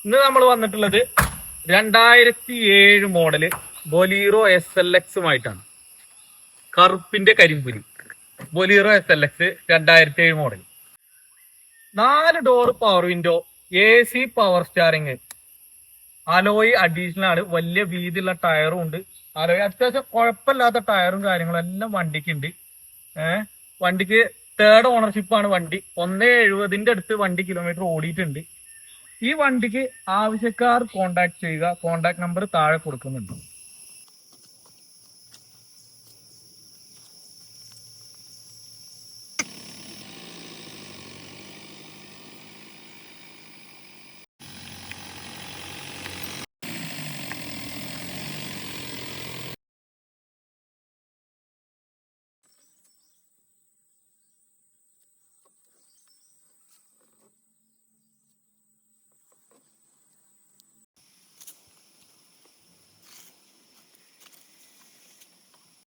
ഇന്ന് നമ്മൾ വന്നിട്ടുള്ളത് 2007 മോഡല് ബൊലീറോ SLX കറുപ്പിന്റെ കരിമ്പുലി Bolero SLX 2007 model. 4 door power window, AC power steering, alloy additional ആണ്. വലിയ വീതിയുള്ള ടയറും ഉണ്ട്. അലോയ് അത്യാവശ്യം കുഴപ്പമില്ലാത്ത ടയറും കാര്യങ്ങളും എല്ലാം വണ്ടിക്ക് ഉണ്ട്. വണ്ടിക്ക് 3rd ഓണർഷിപ്പാണ് വണ്ടി. 170 അടുത്ത് വണ്ടി കിലോമീറ്റർ ഓടിയിട്ടുണ്ട്. ഈ വണ്ടിക്ക് ആവശ്യക്കാർ കോണ്ടാക്ട് ചെയ്യുക. കോണ്ടാക്ട് നമ്പർ താഴെ കൊടുക്കുന്നുണ്ട്.